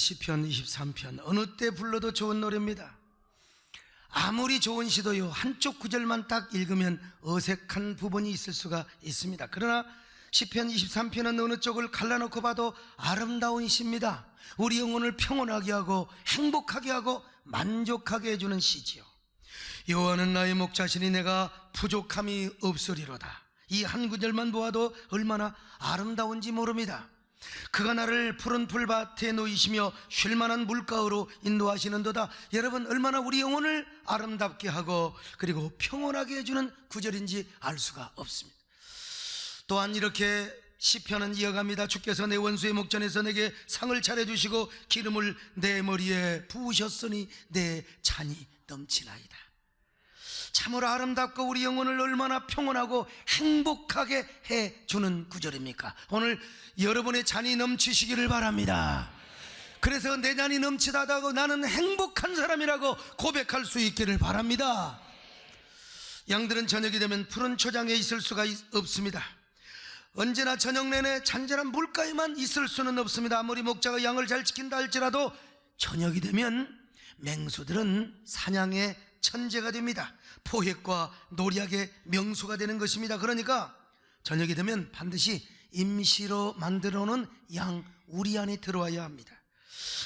시편 23편 어느 때 불러도 좋은 노래입니다. 아무리 좋은 시도요 한쪽 구절만 딱 읽으면 어색한 부분이 있을 수가 있습니다. 그러나 시편 23편은 어느 쪽을 갈라놓고 봐도 아름다운 시입니다. 우리 영혼을 평온하게 하고 행복하게 하고 만족하게 해주는 시지요. 여호와는 나의 목자시니 내가 부족함이 없으리로다. 이 한 구절만 보아도 얼마나 아름다운지 모릅니다. 그가 나를 푸른 풀밭에 놓이시며 쉴만한 물가으로 인도하시는도다. 여러분, 얼마나 우리 영혼을 아름답게 하고 그리고 평온하게 해주는 구절인지 알 수가 없습니다. 또한 이렇게 시편은 이어갑니다. 주께서 내 원수의 목전에서 내게 상을 차려주시고 기름을 내 머리에 부으셨으니 내 잔이 넘치나이다. 참으로 아름답고 우리 영혼을 얼마나 평온하고 행복하게 해주는 구절입니까? 오늘 여러분의 잔이 넘치시기를 바랍니다. 그래서 내 잔이 넘치다고 나는 행복한 사람이라고 고백할 수 있기를 바랍니다. 양들은 저녁이 되면 푸른 초장에 있을 수가 없습니다. 언제나 저녁 내내 잔잔한 물가에만 있을 수는 없습니다. 아무리 목자가 양을 잘 지킨다 할지라도 저녁이 되면 맹수들은 사냥의 천재가 됩니다. 포획과 노략의 명수가 되는 것입니다. 그러니까 저녁이 되면 반드시 임시로 만들어 놓은 양 우리 안에 들어와야 합니다.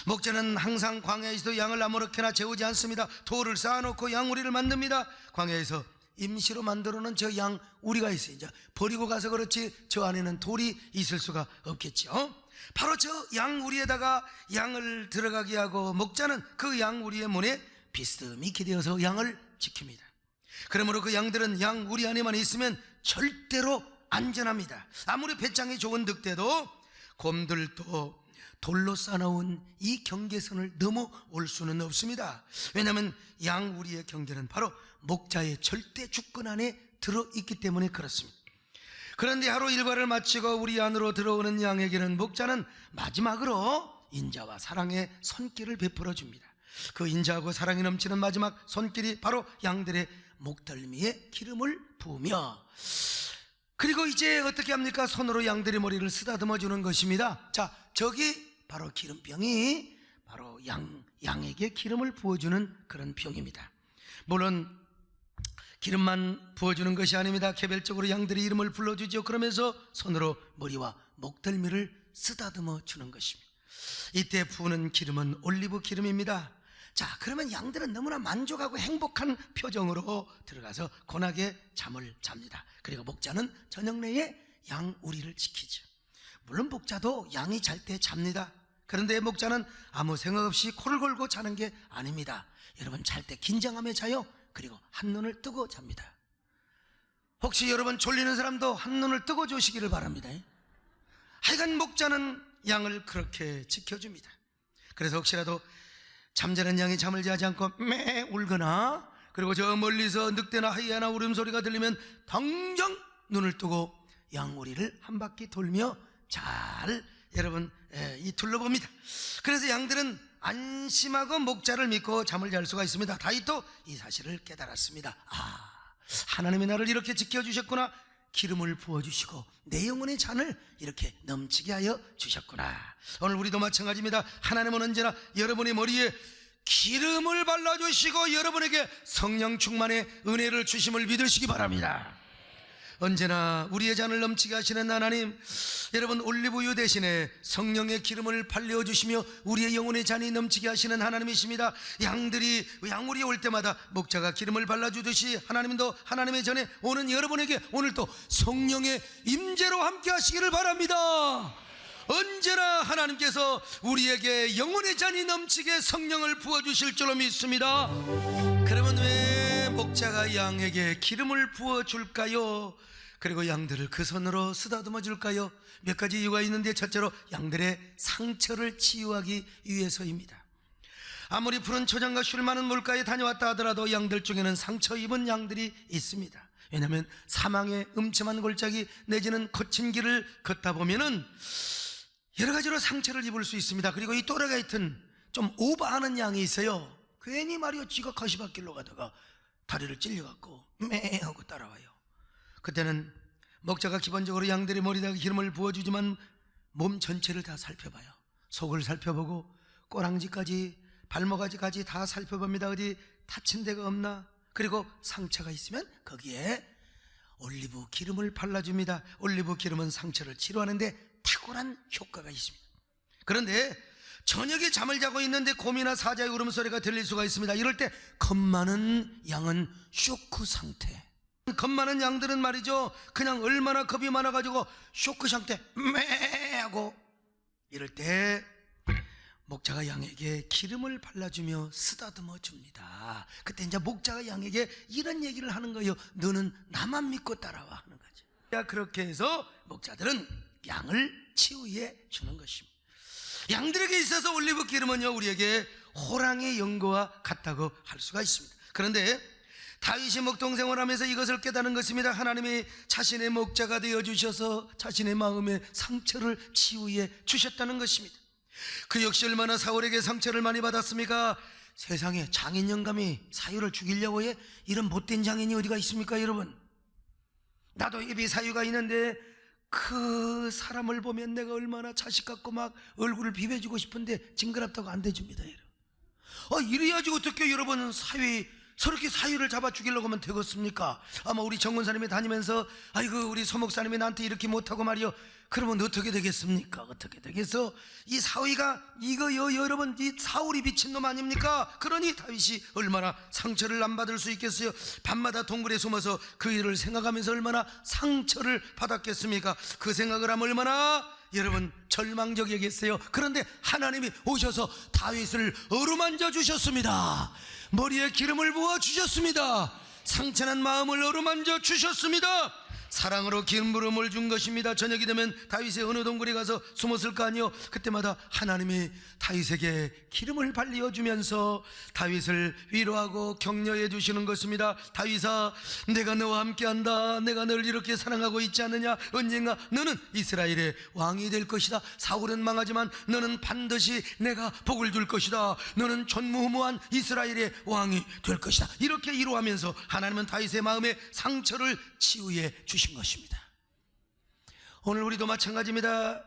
목자는 항상 광야에서도 양을 아무렇게나 재우지 않습니다. 돌을 쌓아놓고 양 우리를 만듭니다. 광야에서 임시로 만들어 놓은 저 양 우리가 있어요. 이제 버리고 가서 그렇지 저 안에는 돌이 있을 수가 없겠죠. 바로 저 양 우리에다가 양을 들어가게 하고 목자는 그 양 우리의 문에 비스듬히 기대어서 양을 지킵니다. 그러므로 그 양들은 양 우리 안에만 있으면 절대로 안전합니다. 아무리 배짱이 좋은 늑대도 곰들도 돌로 쌓아놓은 이 경계선을 넘어올 수는 없습니다. 왜냐하면 양 우리의 경계는 바로 목자의 절대 주권 안에 들어있기 때문에 그렇습니다. 그런데 하루 일과를 마치고 우리 안으로 들어오는 양에게는 목자는 마지막으로 인자와 사랑의 손길을 베풀어 줍니다. 그 인자하고 사랑이 넘치는 마지막 손길이 바로 양들의 목덜미에 기름을 부으며, 그리고 이제 어떻게 합니까? 손으로 양들의 머리를 쓰다듬어 주는 것입니다. 자, 저기 바로 기름병이 바로 양에게 기름을 부어주는 그런 병입니다. 물론 기름만 부어주는 것이 아닙니다. 개별적으로 양들의 이름을 불러주죠. 그러면서 손으로 머리와 목덜미를 쓰다듬어 주는 것입니다. 이때 부는 기름은 올리브 기름입니다. 자, 그러면 양들은 너무나 만족하고 행복한 표정으로 들어가서 고나게 잠을 잡니다. 그리고 목자는 저녁 내에 양 우리를 지키죠. 물론 목자도 양이 잘 때 잡니다. 그런데 목자는 아무 생각 없이 코를 골고 자는 게 아닙니다. 여러분, 잘 때 긴장하며 자요. 그리고 한눈을 뜨고 잡니다. 혹시 여러분 졸리는 사람도 한눈을 뜨고 주시기를 바랍니다. 하여간 목자는 양을 그렇게 지켜줍니다. 그래서 혹시라도 잠자는 양이 잠을 자지 않고 매 울거나 그리고 저 멀리서 늑대나 하이에나 울음소리가 들리면 당장 눈을 뜨고 양우리를 한 바퀴 돌며 잘 여러분 둘러봅니다. 그래서 양들은 안심하고 목자를 믿고 잠을 잘 수가 있습니다. 다윗도 이 사실을 깨달았습니다. 하나님이 나를 이렇게 지켜주셨구나. 기름을 부어주시고 내 영혼의 잔을 이렇게 넘치게 하여 주셨구나. 오늘 우리도 마찬가지입니다. 하나님은 언제나 여러분의 머리에 기름을 발라주시고 여러분에게 성령 충만의 은혜를 주심을 믿으시기 바랍니다. 언제나 우리의 잔을 넘치게 하시는 하나님, 여러분 올리브유 대신에 성령의 기름을 발려주시며 우리의 영혼의 잔이 넘치게 하시는 하나님이십니다. 양들이 양우리에 올 때마다 목자가 기름을 발라주듯이 하나님도 하나님의 전에 오는 여러분에게 오늘도 성령의 임재로 함께 하시기를 바랍니다. 언제나 하나님께서 우리에게 영혼의 잔이 넘치게 성령을 부어주실 줄로 믿습니다. 그러면 왜 목자가 양에게 기름을 부어줄까요? 그리고 양들을 그 손으로 쓰다듬어 줄까요? 몇 가지 이유가 있는데, 첫째로 양들의 상처를 치유하기 위해서입니다. 아무리 푸른 초장과 쉴 많은 물가에 다녀왔다 하더라도 양들 중에는 상처 입은 양들이 있습니다. 왜냐하면 사망의 음침한 골짜기 내지는 거친 길을 걷다 보면은 여러 가지로 상처를 입을 수 있습니다. 그리고 이 또래가 있던 좀 오버하는 양이 있어요. 괜히 말이요, 지가 가시밭길로 가다가 다리를 찔려갖고 매 하고 따라와요. 그때는 목자가 기본적으로 양들의 머리에다가 기름을 부어주지만 몸 전체를 다 살펴봐요. 속을 살펴보고 꼬랑지까지 발목까지 다 살펴봅니다. 어디 다친 데가 없나? 그리고 상처가 있으면 거기에 올리브 기름을 발라줍니다. 올리브 기름은 상처를 치료하는데 탁월한 효과가 있습니다. 그런데 저녁에 잠을 자고 있는데 곰이나 사자의 울음소리가 들릴 수가 있습니다. 이럴 때 겁 많은 양은 쇼크 상태. 겁 많은 양들은 말이죠, 그냥 얼마나 겁이 많아가지고 쇼크 상태 매 하고 이럴 때 목자가 양에게 기름을 발라주며 쓰다듬어 줍니다. 그때 이제 목자가 양에게 이런 얘기를 하는 거예요. 너는 나만 믿고 따라와 하는 거죠. 그렇게 해서 목자들은 양을 치유해 주는 것입니다. 양들에게 있어서 올리브 기름은요, 우리에게 호랑이의 연고와 같다고 할 수가 있습니다. 그런데 다윗이 목동생활을 하면서 이것을 깨닫는 것입니다. 하나님이 자신의 목자가 되어주셔서 자신의 마음의 상처를 치유해 주셨다는 것입니다. 그 역시 얼마나 사울에게 상처를 많이 받았습니까? 세상에 장인 영감이 사유를 죽이려고 해? 이런 못된 장인이 어디가 있습니까 여러분? 나도 예비 사유가 있는데 그 사람을 보면 내가 얼마나 자식 같고 막 얼굴을 비벼주고 싶은데 징그럽다고 안 대줍니다 여러분. 이래야지 어떻게 여러분 저렇게 사유를 잡아 죽이려고 하면 되겠습니까? 아마 우리 정권사님이 다니면서 아이고 우리 소목사님이 나한테 이렇게 못하고 말이요, 그러면 어떻게 되겠습니까? 어떻게 되겠어? 이 사위가 이거요 여러분, 이 사울이 미친놈 아닙니까? 그러니 다윗이 얼마나 상처를 안 받을 수 있겠어요? 밤마다 동굴에 숨어서 그 일을 생각하면서 얼마나 상처를 받았겠습니까? 그 생각을 하면 얼마나 여러분 절망적이겠어요? 그런데 하나님이 오셔서 다윗을 어루만져 주셨습니다. 머리에 기름을 부어 주셨습니다. 상처난 마음을 어루만져 주셨습니다. 사랑으로 기름 부음을 준 것입니다. 저녁이 되면 다윗의 어느 동굴에 가서 숨었을 거 아니요. 그때마다 하나님이 다윗에게 기름을 발려주면서 다윗을 위로하고 격려해 주시는 것입니다. 다윗아, 내가 너와 함께한다. 내가 너를 이렇게 사랑하고 있지 않느냐? 언젠가 너는 이스라엘의 왕이 될 것이다. 사울은 망하지만 너는 반드시 내가 복을 줄 것이다. 너는 전무후무한 이스라엘의 왕이 될 것이다. 이렇게 위로하면서 하나님은 다윗의 마음에 상처를 치유해 주십니다. 것입니다. 오늘 우리도 마찬가지입니다.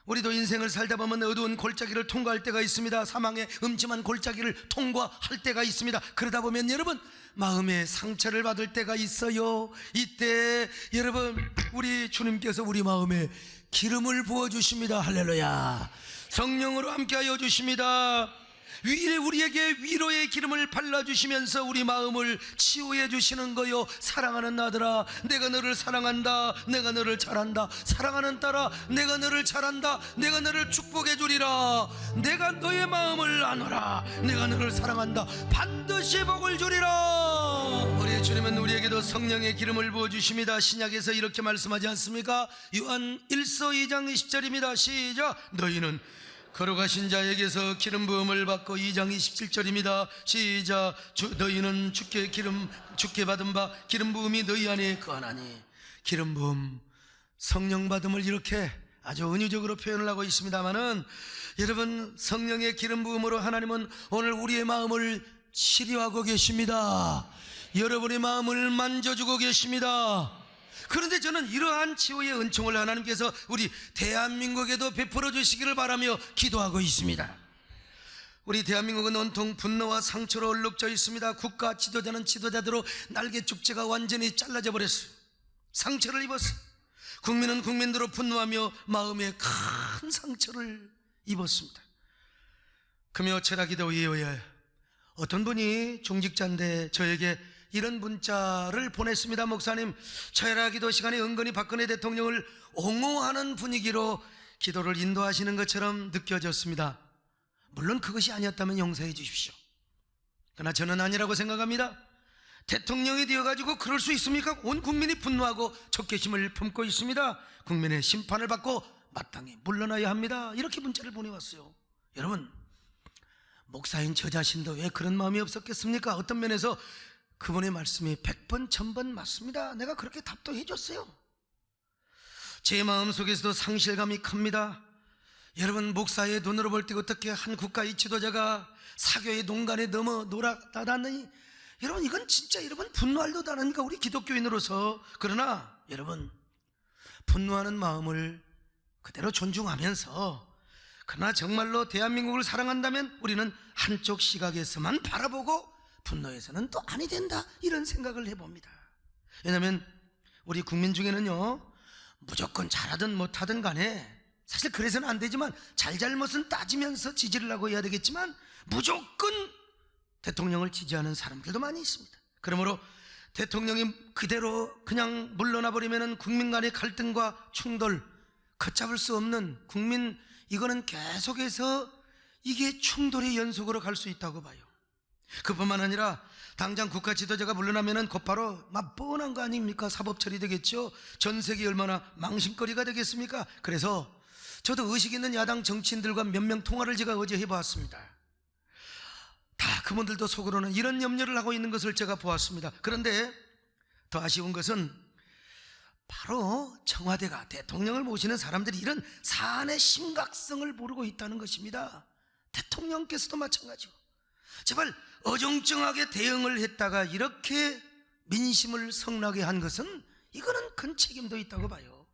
우리도 인생을 살다 보면 어두운 골짜기를 통과할 때가 있습니다. 사망의 음침한 골짜기를 통과할 때가 있습니다. 그러다 보면 여러분 마음에 상처를 받을 때가 있어요. 이때 여러분 우리 주님께서 우리 마음에 기름을 부어주십니다. 할렐루야. 성령으로 함께하여 주십니다. 우리에게 위로의 기름을 발라주시면서 우리 마음을 치유해 주시는 거요. 사랑하는 아들아, 내가 너를 사랑한다. 내가 너를 잘한다. 사랑하는 딸아, 내가 너를 잘한다. 내가 너를 축복해 주리라. 내가 너의 마음을 아노라. 내가 너를 사랑한다. 반드시 복을 주리라. 우리 주님은 우리에게도 성령의 기름을 부어주십니다. 신약에서 이렇게 말씀하지 않습니까? 요한 1서 2장 20절입니다 시작. 너희는 거룩하신 자에게서 기름 부음을 받고 2장 27절입니다 시작. 너희는 주께 받은 바 기름 부음이 너희 안에 거하나니. 기름 부음, 성령 받음을 이렇게 아주 은유적으로 표현을 하고 있습니다만은 여러분 성령의 기름 부음으로 하나님은 오늘 우리의 마음을 치료하고 계십니다. 여러분의 마음을 만져주고 계십니다. 그런데 저는 이러한 치유의 은총을 하나님께서 우리 대한민국에도 베풀어 주시기를 바라며 기도하고 있습니다. 우리 대한민국은 온통 분노와 상처로 얼룩져 있습니다. 국가 지도자는 지도자대로 날개 축제가 완전히 잘라져 버렸어요. 상처를 입었어요. 국민은 국민대로 분노하며 마음에 큰 상처를 입었습니다. 금요 철학기도 이후에 어떤 분이 중직자인데 저에게 이런 문자를 보냈습니다. 목사님, 철학기도 시간에 은근히 박근혜 대통령을 옹호하는 분위기로 기도를 인도하시는 것처럼 느껴졌습니다. 물론 그것이 아니었다면 용서해 주십시오. 그러나 저는 아니라고 생각합니다. 대통령이 되어가지고 그럴 수 있습니까? 온 국민이 분노하고 적개심을 품고 있습니다. 국민의 심판을 받고 마땅히 물러나야 합니다. 이렇게 문자를 보내왔어요. 여러분, 목사인 저 자신도 왜 그런 마음이 없었겠습니까? 어떤 면에서 그분의 말씀이 100번 1000번 맞습니다. 내가 그렇게 답도 해줬어요. 제 마음속에서도 상실감이 큽니다. 여러분, 목사의 눈으로 볼 때 어떻게 한 국가의 지도자가 사교의 농간에 넘어 놀아다다니, 여러분 이건 진짜 여러분 분노할 도 다르니까 우리 기독교인으로서. 그러나 여러분 분노하는 마음을 그대로 존중하면서 그러나 정말로 대한민국을 사랑한다면 우리는 한쪽 시각에서만 바라보고 분노해서는 또 아니 된다, 이런 생각을 해봅니다. 왜냐하면 우리 국민 중에는요, 무조건 잘하든 못하든 간에 사실 그래서는 안 되지만 잘잘못은 따지면서 지지를 하고 해야 되겠지만 무조건 대통령을 지지하는 사람들도 많이 있습니다. 그러므로 대통령이 그대로 그냥 물러나 버리면 국민 간의 갈등과 충돌, 걷잡을 수 없는 국민, 이거는 계속해서 이게 충돌의 연속으로 갈 수 있다고 봐요. 그뿐만 아니라 당장 국가 지도자가 물러나면 곧바로 막 뻔한 거 아닙니까? 사법 처리되겠죠. 전 세계 얼마나 망신거리가 되겠습니까? 그래서 저도 의식 있는 야당 정치인들과 몇 명 통화를 제가 어제 해보았습니다. 다 그분들도 속으로는 이런 염려를 하고 있는 것을 제가 보았습니다. 그런데 더 아쉬운 것은 바로 청와대가, 대통령을 모시는 사람들이 이런 사안의 심각성을 모르고 있다는 것입니다. 대통령께서도 마찬가지고. 제발 어정쩡하게 대응을 했다가 이렇게 민심을 성나게 한 것은 이거는 큰 책임도 있다고 봐요.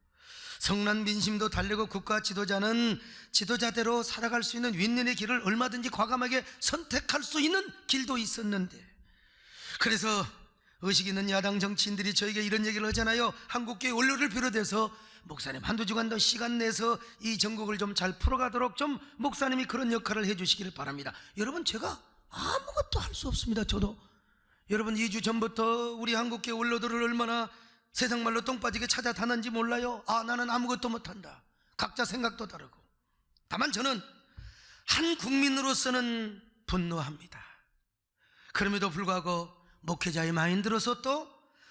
성난 민심도 달래고 국가 지도자는 지도자대로 살아갈 수 있는 윈윈의 길을 얼마든지 과감하게 선택할 수 있는 길도 있었는데, 그래서 의식 있는 야당 정치인들이 저에게 이런 얘기를 하잖아요. 한국교회 원로를 비롯해서 목사님 한두 주간 더 시간 내서 이 전국을 좀 잘 풀어가도록 좀 목사님이 그런 역할을 해주시기를 바랍니다. 여러분, 제가 아무것도 할 수 없습니다. 저도 여러분 2주 전부터 우리 한국교회 원로들을 얼마나 세상말로 똥 빠지게 찾아다는지 몰라요. 나는 아무것도 못한다. 각자 생각도 다르고. 다만 저는 한 국민으로서는 분노합니다. 그럼에도 불구하고 목회자의 마인드로서 또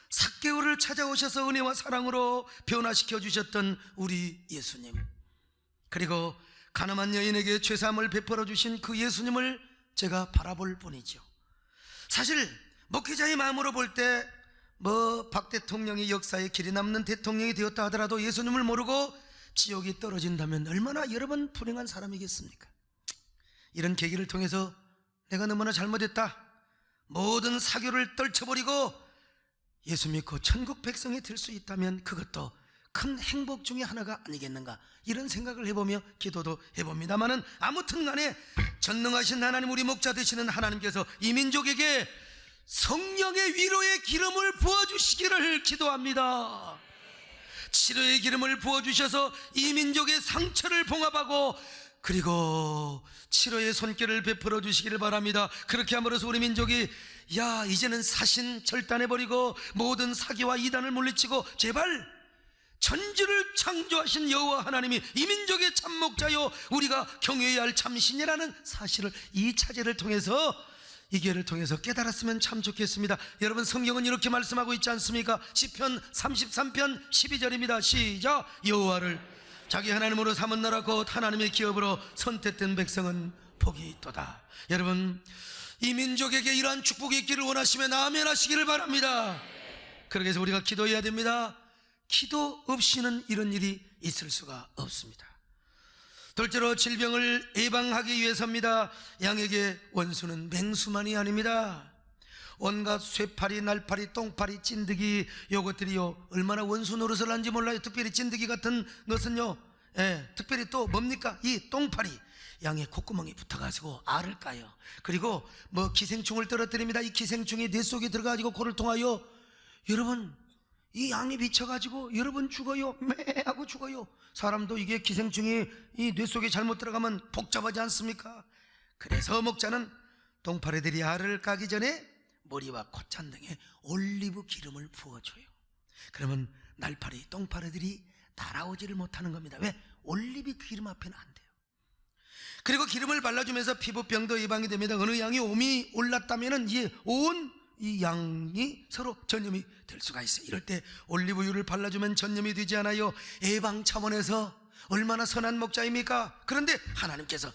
삭개오를 찾아오셔서 은혜와 사랑으로 변화시켜 주셨던 우리 예수님, 그리고 가늠한 여인에게 죄사함을 베풀어 주신 그 예수님을 제가 바라볼 뿐이죠. 사실 목회자의 마음으로 볼 때 박 대통령이 역사에 길이 남는 대통령이 되었다 하더라도 예수님을 모르고 지옥이 떨어진다면 얼마나 여러분 불행한 사람이겠습니까? 이런 계기를 통해서 내가 너무나 잘못했다, 모든 사교를 떨쳐버리고 예수 믿고 천국 백성이 될 수 있다면 그것도 큰 행복 중에 하나가 아니겠는가, 이런 생각을 해보며 기도도 해봅니다만은 아무튼 간에 전능하신 하나님, 우리 목자 되시는 하나님께서 이 민족에게 성령의 위로의 기름을 부어주시기를 기도합니다. 치료의 기름을 부어주셔서 이 민족의 상처를 봉합하고 그리고 치료의 손길을 베풀어 주시기를 바랍니다. 그렇게 함으로써 우리 민족이 이제는 사신 절단해버리고 모든 사기와 이단을 물리치고 제발 천지를 창조하신 여호와 하나님이 이 민족의 참목자요 우리가 경외해야 할 참신이라는 사실을 이 차제를 통해서, 이 기회를 통해서 깨달았으면 참 좋겠습니다. 여러분, 성경은 이렇게 말씀하고 있지 않습니까? 시편 33편 12절입니다 시작. 여호와를 자기 하나님으로 삼은 나라 곧 하나님의 기업으로 선택된 백성은 복이 있도다. 여러분, 이 민족에게 이러한 축복이 있기를 원하시면 아멘 하시기를 바랍니다. 그렇게 해서 우리가 기도해야 됩니다. 기도 없이는 이런 일이 있을 수가 없습니다. 둘째로 질병을 예방하기 위해서입니다. 양에게 원수는 맹수만이 아닙니다. 온갖 쇠파리, 날파리, 똥파리, 찐득이, 요것들이요 얼마나 원수 노릇을 하는지 몰라요. 특별히 찐득이 같은 것은요, 특별히 또 뭡니까? 이 똥파리, 양의 콧구멍에 붙어가지고 알을 까요. 그리고 기생충을 떨어뜨립니다. 이 기생충이 뇌 속에 들어가지고 코를 통하여 여러분 이 양이 미쳐가지고 여러분 죽어요. 매 하고 죽어요. 사람도 이게 기생충이 이 뇌 속에 잘못 들어가면 복잡하지 않습니까? 그래서 목자는 똥파리들이 알을 까기 전에 머리와 콧잔등에 올리브 기름을 부어줘요. 그러면 날파리, 똥파리들이 날아오지를 못하는 겁니다. 왜? 올리브 기름 앞에는 안 돼요. 그리고 기름을 발라주면서 피부병도 예방이 됩니다. 어느 양이 옴이 올랐다면은 이 양이 서로 전염이 될 수가 있어요. 이럴 때 올리브유를 발라주면 전염이 되지 않아요. 예방 차원에서 얼마나 선한 목자입니까? 그런데 하나님께서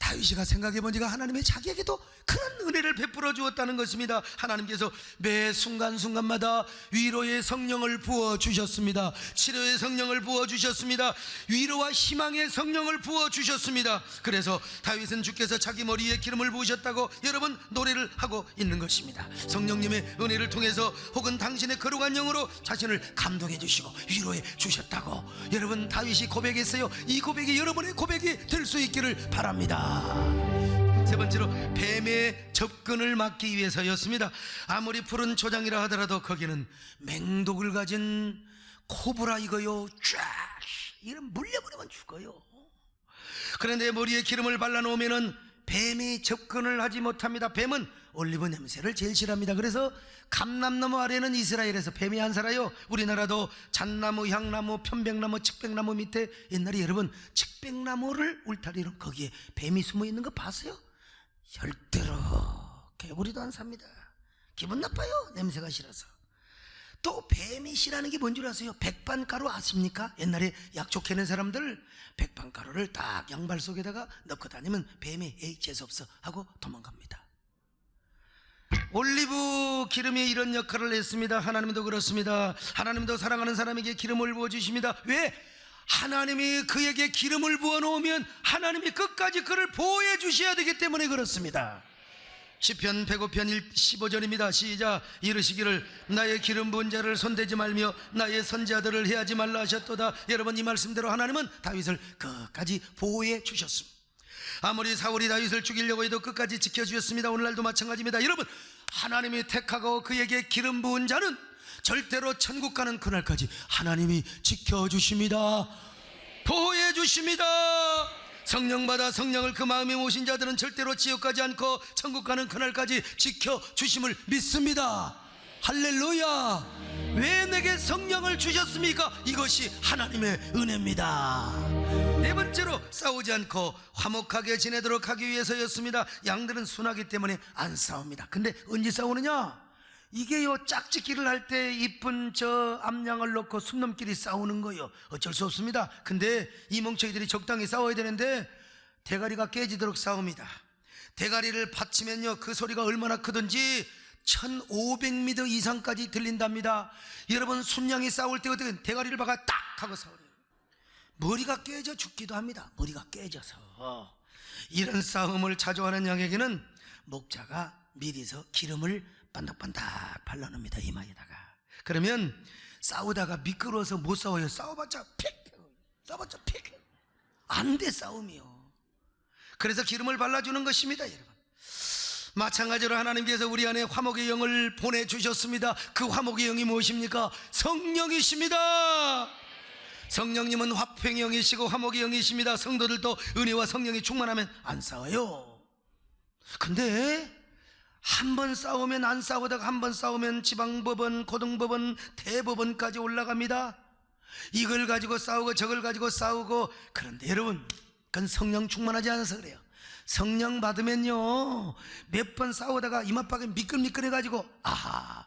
다윗이가 생각해 보니까 하나님의 자기에게도 큰 은혜를 베풀어 주었다는 것입니다. 하나님께서 매 순간순간마다 위로의 성령을 부어 주셨습니다. 치료의 성령을 부어 주셨습니다. 위로와 희망의 성령을 부어 주셨습니다. 그래서 다윗은 주께서 자기 머리에 기름을 부으셨다고 여러분 노래를 하고 있는 것입니다. 성령님의 은혜를 통해서 혹은 당신의 거룩한 영으로 자신을 감동해 주시고 위로해 주셨다고 여러분 다윗이 고백했어요. 이 고백이 여러분의 고백이 될 수 있기를 바랍니다. 세 번째로 뱀의 접근을 막기 위해서였습니다. 아무리 푸른 초장이라 하더라도 거기는 맹독을 가진 코브라 이거요, 쫙 이런 물려버리면 죽어요. 그런데 머리에 기름을 발라놓으면은 뱀이 접근을 하지 못합니다. 뱀은 올리브 냄새를 제일 싫어합니다. 그래서 감람나무 아래는 이스라엘에서 뱀이 안 살아요. 우리나라도 잣나무, 향나무, 편백나무, 측백나무 밑에 옛날에 여러분 측백나무를 울타리로 거기에 뱀이 숨어 있는 거 봤어요? 절대로 개구리도 안 삽니다. 기분 나빠요. 냄새가 싫어서. 또 뱀이 싫어하는 게 뭔 줄 아세요? 백반가루 아십니까? 옛날에 약초 캐는 사람들 백반가루를 딱 양발 속에다가 넣고 다니면 뱀이 에이 재수없어 하고 도망갑니다. 올리브 기름이 이런 역할을 했습니다. 하나님도 그렇습니다. 하나님도 사랑하는 사람에게 기름을 부어주십니다. 왜? 하나님이 그에게 기름을 부어놓으면 하나님이 끝까지 그를 보호해 주셔야 되기 때문에 그렇습니다. 시편 105편 15절입니다. 시작. 이르시기를 나의 기름 부은 자를 손대지 말며 나의 선지자들을 해하지 말라 하셨도다. 여러분 이 말씀대로 하나님은 다윗을 끝까지 보호해 주셨습니다. 아무리 사울이 다윗을 죽이려고 해도 끝까지 지켜주셨습니다. 오늘날도 마찬가지입니다. 여러분 하나님이 택하고 그에게 기름 부은 자는 절대로 천국 가는 그날까지 하나님이 지켜주십니다. 보호해 주십니다. 성령 받아 성령을 그 마음에 모신 자들은 절대로 지옥 가지 않고 천국 가는 그날까지 지켜주심을 믿습니다. 할렐루야. 왜 내게 성령을 주셨습니까? 이것이 하나님의 은혜입니다. 네 번째로 싸우지 않고 화목하게 지내도록 하기 위해서였습니다. 양들은 순하기 때문에 안 싸웁니다. 근데 언제 싸우느냐? 이게요 짝짓기를 할 때 이쁜 저 암양을 넣고 숨넘끼리 싸우는 거요. 어쩔 수 없습니다. 근데 이 멍청이들이 적당히 싸워야 되는데 대가리가 깨지도록 싸웁니다. 대가리를 받치면요 그 소리가 얼마나 크든지 1500m 이상까지 들린답니다. 여러분 순양이 싸울 때 어떻게 대가리를 박아 딱 하고 싸워요. 머리가 깨져 죽기도 합니다. 머리가 깨져서. 이런 싸움을 자주 하는 양에게는 목자가 미리서 기름을 반닥반닥 발라놓습니다. 이마에다가. 그러면 싸우다가 미끄러워서 못 싸워요. 싸워봤자 픽 안 돼 싸움이요. 그래서 기름을 발라주는 것입니다. 여러분 마찬가지로 하나님께서 우리 안에 화목의 영을 보내주셨습니다. 그 화목의 영이 무엇입니까? 성령이십니다. 성령님은 화평의 영이시고 화목의 영이십니다. 성도들도 은혜와 성령이 충만하면 안 싸워요. 근데 한 번 싸우면 안 싸우다가 한 번 싸우면 지방법원, 고등법원, 대법원까지 올라갑니다. 이걸 가지고 싸우고 저걸 가지고 싸우고. 그런데 여러분 그건 성령 충만하지 않아서 그래요. 성령 받으면요 몇 번 싸우다가 이마박에 미끌미끌해가지고 아하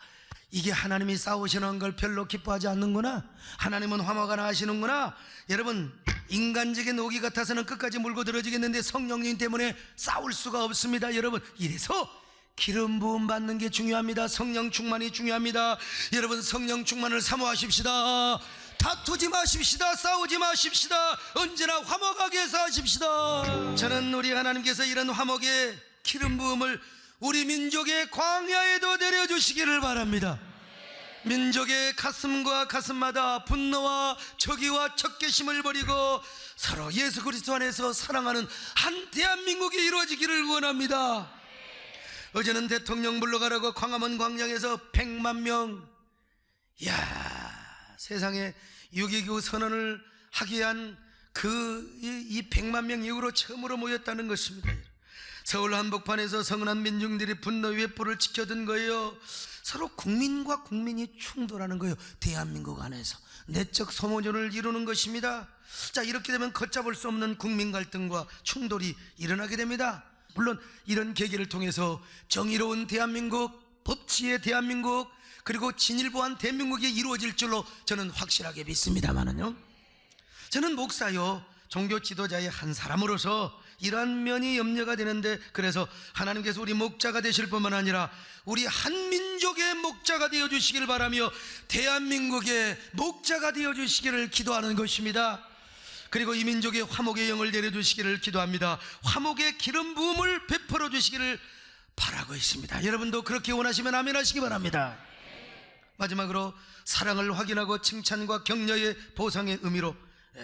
이게 하나님이 싸우시는 걸 별로 기뻐하지 않는구나. 하나님은 화목 안 하시는구나. 여러분 인간적인 오기 같아서는 끝까지 물고 들어지겠는데 성령님 때문에 싸울 수가 없습니다. 여러분 이래서 기름 부음 받는 게 중요합니다. 성령 충만이 중요합니다. 여러분 성령 충만을 사모하십시다. 다투지 마십시다. 싸우지 마십시다. 언제나 화목하게 사십시다. 저는 우리 하나님께서 이런 화목의 기름 부음을 우리 민족의 광야에도 내려주시기를 바랍니다. 민족의 가슴과 가슴마다 분노와 적의와 적개심을 버리고 서로 예수 그리스도 안에서 사랑하는 한 대한민국이 이루어지기를 원합니다. 어제는 대통령 물러가라고 광화문 광장에서 100만 명, 세상에 6.29 선언을 하게 한 이 100만 명 이후로 처음으로 모였다는 것입니다. 서울 한복판에서 성은한 민중들이 분노의 횃불을 지켜든 거예요. 서로 국민과 국민이 충돌하는 거예요. 대한민국 안에서 내적 소모전을 이루는 것입니다. 자, 이렇게 되면 걷잡을 수 없는 국민 갈등과 충돌이 일어나게 됩니다. 물론 이런 계기를 통해서 정의로운 대한민국, 법치의 대한민국, 그리고 진일보한 대한민국이 이루어질 줄로 저는 확실하게 믿습니다만은요, 저는 목사요 종교 지도자의 한 사람으로서 이러한 면이 염려가 되는데, 그래서 하나님께서 우리 목자가 되실 뿐만 아니라 우리 한민족의 목자가 되어주시기를 바라며 대한민국의 목자가 되어주시기를 기도하는 것입니다. 그리고 이 민족의 화목의 영을 내려주시기를 기도합니다. 화목의 기름 부음을 베풀어 주시기를 바라고 있습니다. 여러분도 그렇게 원하시면 아멘 하시기 바랍니다. 마지막으로 사랑을 확인하고 칭찬과 격려의 보상의 의미로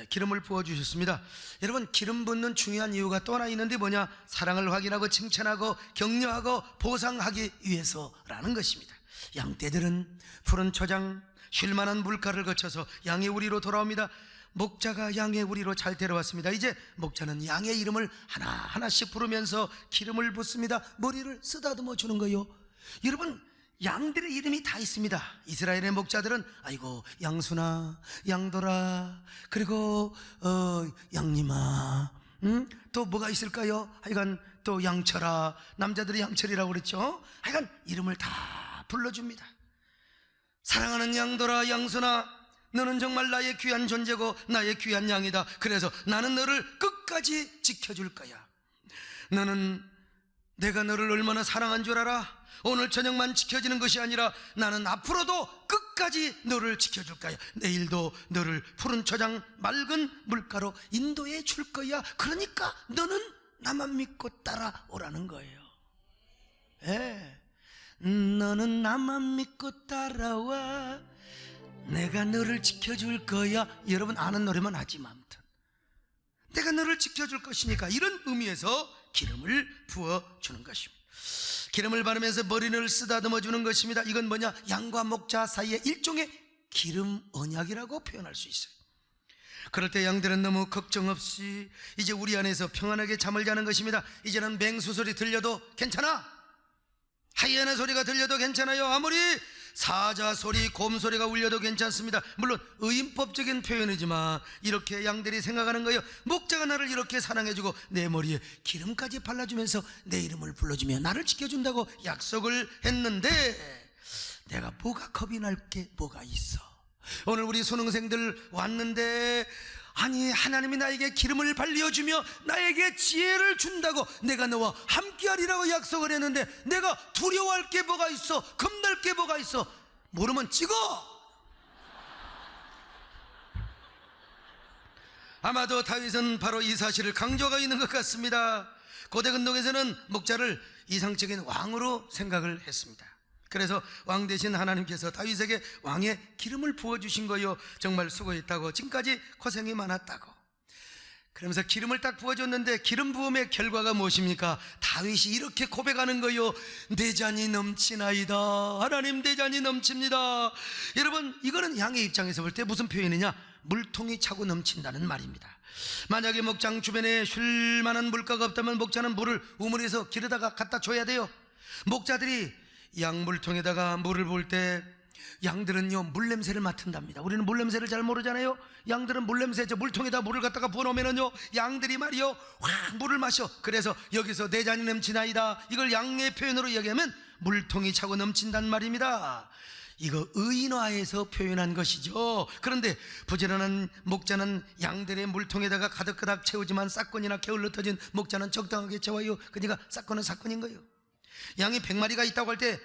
기름을 부어주셨습니다. 여러분, 기름 붓는 중요한 이유가 또 하나 있는데 뭐냐? 사랑을 확인하고 칭찬하고 격려하고 보상하기 위해서라는 것입니다. 양떼들은 푸른 초장, 쉴만한 물가를 거쳐서 양의 우리로 돌아옵니다. 목자가 양의 우리로 잘 데려왔습니다. 이제 목자는 양의 이름을 하나하나씩 부르면서 기름을 붓습니다. 머리를 쓰다듬어 주는 거예요. 여러분, 양들의 이름이 다 있습니다. 이스라엘의 목자들은 아이고 양순아, 양돌아, 그리고 양님아, 또 뭐가 있을까요? 하여간 또 양철아, 남자들이 양철이라고 그랬죠. 하여간 이름을 다 불러줍니다. 사랑하는 양돌아, 양순아, 너는 정말 나의 귀한 존재고 나의 귀한 양이다. 그래서 나는 너를 끝까지 지켜줄 거야. 너는 내가 너를 얼마나 사랑한 줄 알아? 오늘 저녁만 지켜지는 것이 아니라 나는 앞으로도 끝까지 너를 지켜줄 거야. 내일도 너를 푸른 초장 맑은 물가로 인도해 줄 거야. 그러니까 너는 나만 믿고 따라오라는 거예요. 너는 나만 믿고 따라와. 내가 너를 지켜줄 거야. 여러분 아는 노래만 하지만 아무튼 내가 너를 지켜줄 것이니까, 이런 의미에서 기름을 부어주는 것입니다. 기름을 바르면서 머리를 쓰다듬어 주는 것입니다. 이건 뭐냐? 양과 목자 사이의 일종의 기름 언약이라고 표현할 수 있어요. 그럴 때 양들은 너무 걱정 없이 이제 우리 안에서 평안하게 잠을 자는 것입니다. 이제는 맹수 소리 들려도 괜찮아, 하이에나 소리가 들려도 괜찮아요. 아무리 사자 소리, 곰 소리가 울려도 괜찮습니다. 물론 의인법적인 표현이지만 이렇게 양들이 생각하는 거예요. 목자가 나를 이렇게 사랑해주고 내 머리에 기름까지 발라주면서 내 이름을 불러주며 나를 지켜준다고 약속을 했는데 내가 뭐가 겁이 날 게 뭐가 있어? 오늘 우리 수능생들 왔는데, 아니 하나님이 나에게 기름을 발려주며 나에게 지혜를 준다고 내가 너와 함께하리라고 약속을 했는데 내가 두려워할 게 뭐가 있어? 겁날 게 뭐가 있어? 모르면 찍어! 아마도 다윗은 바로 이 사실을 강조하고 있는 것 같습니다. 고대 근동에서는 목자를 이상적인 왕으로 생각을 했습니다. 그래서 왕 대신 하나님께서 다윗에게 왕의 기름을 부어주신 거요. 정말 수고했다고, 지금까지 고생이 많았다고. 그러면서 기름을 딱 부어줬는데 기름 부음의 결과가 무엇입니까? 다윗이 이렇게 고백하는 거요. 내 잔이 넘치나이다. 하나님, 내 잔이 넘칩니다. 여러분, 이거는 양의 입장에서 볼 때 무슨 표현이냐? 물통이 차고 넘친다는 말입니다. 만약에 목장 주변에 쉴 만한 물가가 없다면 목자는 물을 우물에서 길에다가 갖다 줘야 돼요. 목자들이 양물통에다가 물을 부을 때 양들은요 물냄새를 맡는답니다. 우리는 물냄새를 잘 모르잖아요. 양들은 물냄새, 저 물통에다 물을 갖다가 부어놓으면요 양들이 말이요 확 물을 마셔. 그래서 여기서 내 잔이 넘치나이다, 이걸 양의 표현으로 얘기하면 물통이 차고 넘친단 말입니다. 이거 의인화해서 표현한 것이죠. 그런데 부지런한 목자는 양들의 물통에다가 가득가득 채우지만 사건이나 게을러 터진 목자는 적당하게 채워요. 그러니까 사건은 사건인 거예요. 양이 100마리가 있다고 할 때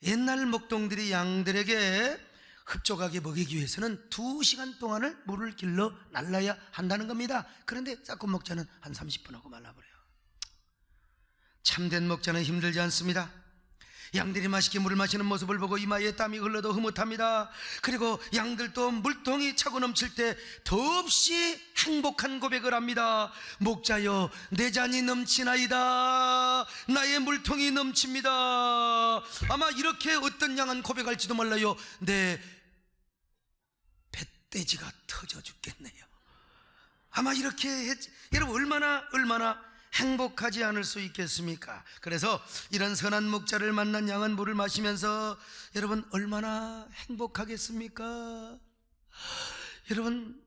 옛날 목동들이 양들에게 흡족하게 먹이기 위해서는 2시간 동안을 물을 길러 날라야 한다는 겁니다. 그런데 사건 목자는 한 30분 하고 말라버려요. 참된 목자는 힘들지 않습니다. 양들이 맛있게 물을 마시는 모습을 보고 이마에 땀이 흘러도 흐뭇합니다. 그리고 양들도 물통이 차고 넘칠 때 더없이 행복한 고백을 합니다. 목자여, 내 잔이 넘치나이다. 나의 물통이 넘칩니다. 아마 이렇게 어떤 양은 고백할지도 몰라요. 내 뱃돼지가 터져 죽겠네요. 아마 이렇게 여러분 얼마나 행복하지 않을 수 있겠습니까? 그래서 이런 선한 목자를 만난 양은 물을 마시면서 여러분 얼마나 행복하겠습니까? 여러분,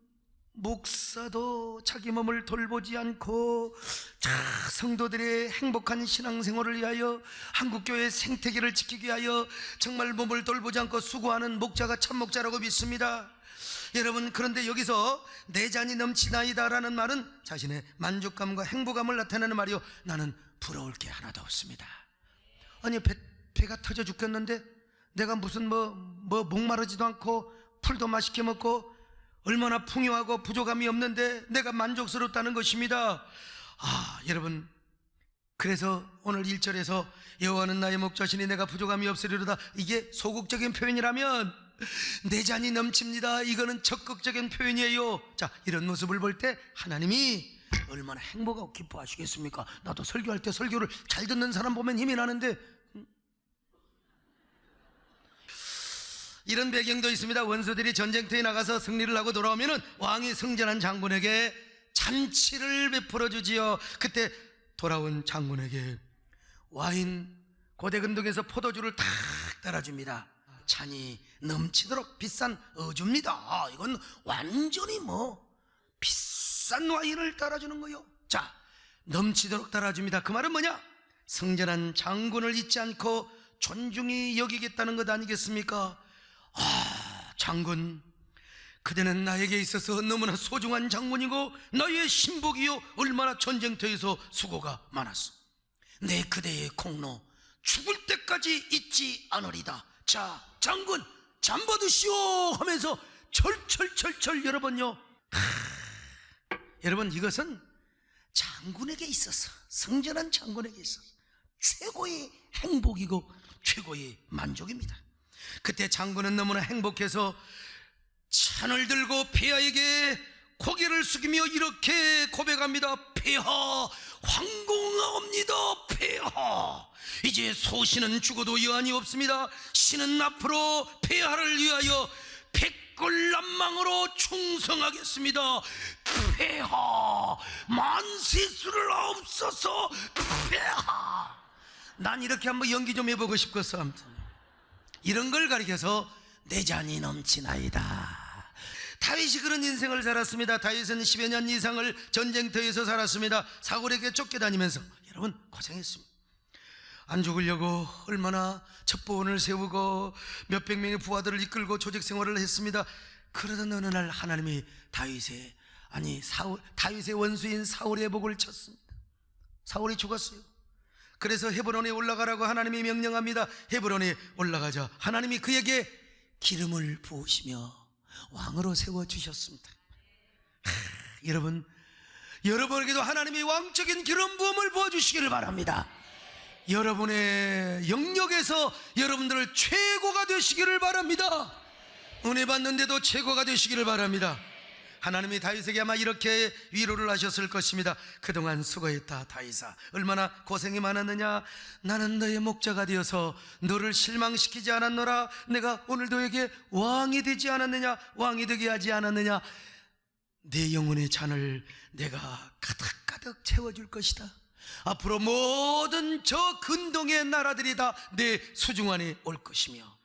목사도 자기 몸을 돌보지 않고 성도들의 행복한 신앙생활을 위하여, 한국교회의 생태계를 지키기 위하여 정말 몸을 돌보지 않고 수고하는 목자가 참 목자라고 믿습니다. 여러분, 그런데 여기서 내 잔이 넘치나이다 라는 말은 자신의 만족감과 행복감을 나타내는 말이요, 나는 부러울 게 하나도 없습니다. 아니, 배가 터져 죽겠는데 내가 무슨 목마르지도 않고 풀도 맛있게 먹고 얼마나 풍요하고 부족함이 없는데 내가 만족스럽다는 것입니다. 여러분, 그래서 오늘 1절에서 여호와는 나의 목자시니 내가 부족함이 없으리로다, 이게 소극적인 표현이라면 내 잔이 넘칩니다, 이거는 적극적인 표현이에요. 자, 이런 모습을 볼 때 하나님이 얼마나 행복하고 기뻐하시겠습니까? 나도 설교할 때 설교를 잘 듣는 사람 보면 힘이 나는데, 이런 배경도 있습니다. 원수들이 전쟁터에 나가서 승리를 하고 돌아오면 왕이 승전한 장군에게 잔치를 베풀어 주지요. 그때 돌아온 장군에게 와인 고대근동에서 포도주를 탁 따라줍니다. 잔이 넘치도록 비싼 어주입니다. 이건 완전히 비싼 와인을 따라주는 거요. 자, 넘치도록 따라줍니다. 그 말은 뭐냐? 승전한 장군을 잊지 않고 존중히 여기겠다는 것 아니겠습니까? 장군, 그대는 나에게 있어서 너무나 소중한 장군이고 나의 신복이요, 얼마나 전쟁터에서 수고가 많았어. 내 그대의 공로 죽을 때까지 잊지 않으리다. 자, 장군 잠 받으시오 하면서 철철철철 여러 번요. 여러분, 이것은 장군에게 있어서, 승전한 장군에게 있어서 최고의 행복이고 최고의 만족입니다. 그때 장군은 너무나 행복해서 찬을 들고 폐하에게 고개를 숙이며 이렇게 고백합니다. 폐하, 황공하옵니다. 폐하, 이제 소신은 죽어도 여한이 없습니다. 신은 앞으로 폐하를 위하여 백골난망으로 충성하겠습니다. 폐하, 만세수를 하옵소서. 폐하. 난 이렇게 한번 연기 좀 해보고 싶겠어. 아무튼 이런 걸 가리켜서 내 잔이 넘치나이다. 다윗이 그런 인생을 살았습니다. 다윗은 10여 년 이상을 전쟁터에서 살았습니다. 사울에게 쫓겨다니면서 여러분 고생했습니다. 안 죽으려고 얼마나 첩보원을 세우고 몇백 명의 부하들을 이끌고 조직 생활을 했습니다. 그러던 어느 날 하나님이 다윗의 원수인 사울의 복을 쳤습니다. 사울이 죽었어요. 그래서 헤브론에 올라가라고 하나님이 명령합니다. 헤브론에 올라가자 하나님이 그에게 기름을 부으시며 왕으로 세워주셨습니다. 여러분에게도 하나님이 왕적인 기름 부음을 부어주시기를 바랍니다. 여러분의 영역에서 여러분들 최고가 되시기를 바랍니다. 은혜 받는데도 최고가 되시기를 바랍니다. 하나님이 다윗에게 아마 이렇게 위로를 하셨을 것입니다. 그동안 수고했다 다윗아, 얼마나 고생이 많았느냐. 나는 너의 목자가 되어서 너를 실망시키지 않았노라. 내가 오늘 너에게 왕이 되지 않았느냐, 왕이 되게 하지 않았느냐. 내 영혼의 잔을 내가 가득가득 채워줄 것이다. 앞으로 모든 저 근동의 나라들이 다 내 수중 안에 올 것이며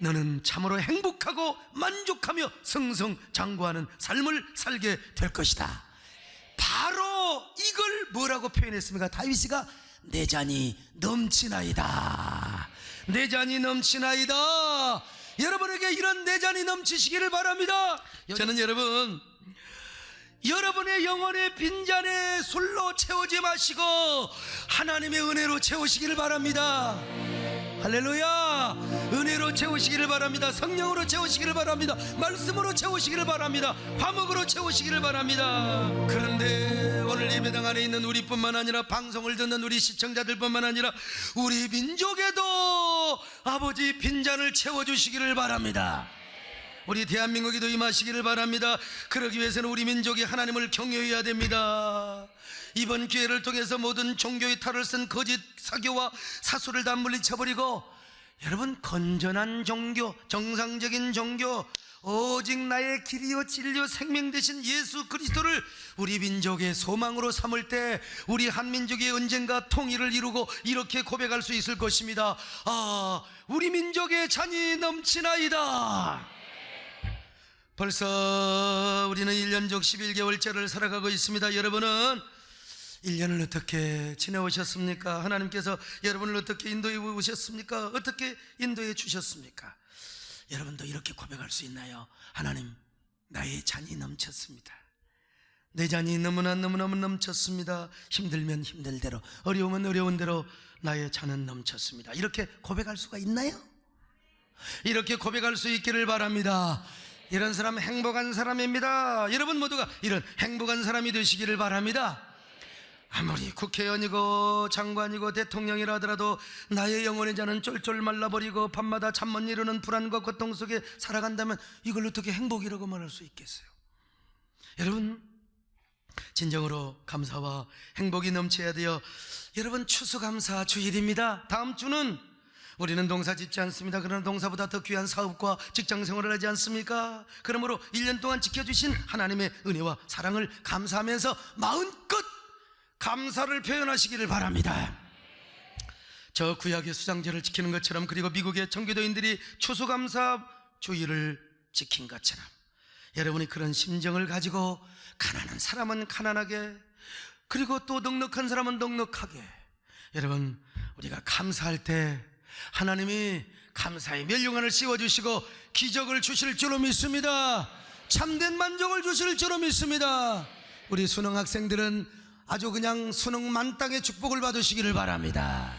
너는 참으로 행복하고 만족하며 승승장구하는 삶을 살게 될 것이다. 바로 이걸 뭐라고 표현했습니까? 다윗이가 내 잔이 넘치나이다. 내 잔이 넘치나이다. 여러분에게 이런 내 잔이 넘치시기를 바랍니다. 저는 여러분의 영혼의 빈잔에 술로 채우지 마시고 하나님의 은혜로 채우시기를 바랍니다. 할렐루야. 은혜로 채우시기를 바랍니다. 성령으로 채우시기를 바랍니다. 말씀으로 채우시기를 바랍니다. 화목으로 채우시기를 바랍니다. 그런데 오늘 예배당 안에 있는 우리뿐만 아니라 방송을 듣는 우리 시청자들뿐만 아니라 우리 민족에도 아버지 빈잔을 채워주시기를 바랍니다. 우리 대한민국에도 임하시기를 바랍니다. 그러기 위해서는 우리 민족이 하나님을 경외해야 됩니다. 이번 기회를 통해서 모든 종교의 탈을 쓴 거짓 사교와 사수를 다 물리쳐버리고 여러분, 건전한 종교, 정상적인 종교, 오직 나의 길이요 진리요 생명 되신 예수 그리스도를 우리 민족의 소망으로 삼을 때 우리 한민족이 언젠가 통일을 이루고 이렇게 고백할 수 있을 것입니다. 우리 민족의 잔이 넘치나이다. 벌써 우리는 1년적 11개월째를 살아가고 있습니다. 여러분은 1년을 어떻게 지내오셨습니까? 하나님께서 여러분을 어떻게 인도해 오셨습니까? 어떻게 인도해 주셨습니까? 여러분도 이렇게 고백할 수 있나요? 하나님, 나의 잔이 넘쳤습니다. 내 잔이 너무너무 넘쳤습니다. 힘들면 힘들대로, 어려우면 어려운 대로 나의 잔은 넘쳤습니다. 이렇게 고백할 수가 있나요? 이렇게 고백할 수 있기를 바랍니다. 이런 사람 행복한 사람입니다. 여러분 모두가 이런 행복한 사람이 되시기를 바랍니다. 아무리 국회의원이고 장관이고 대통령이라 하더라도 나의 영혼의 잔은 쫄쫄 말라버리고 밤마다 잠 못 이루는 불안과 고통 속에 살아간다면 이걸 어떻게 행복이라고 말할 수 있겠어요? 여러분, 진정으로 감사와 행복이 넘쳐야 돼요. 여러분, 추수감사 주일입니다. 다음 주는 우리는 농사 짓지 않습니다. 그러나 농사보다 더 귀한 사업과 직장생활을 하지 않습니까? 그러므로 1년 동안 지켜주신 하나님의 은혜와 사랑을 감사하면서 마음껏 감사를 표현하시기를 바랍니다. 저 구약의 수장제를 지키는 것처럼, 그리고 미국의 청교도인들이 추수감사 주일을 지킨 것처럼 여러분이 그런 심정을 가지고 가난한 사람은 가난하게, 그리고 또 넉넉한 사람은 넉넉하게, 여러분 우리가 감사할 때 하나님이 감사의 멸류관을 씌워주시고 기적을 주실 줄로 믿습니다. 참된 만족을 주실 줄로 믿습니다. 우리 수능 학생들은 아주 그냥 수능 만땅의 축복을 받으시기를 바랍니다.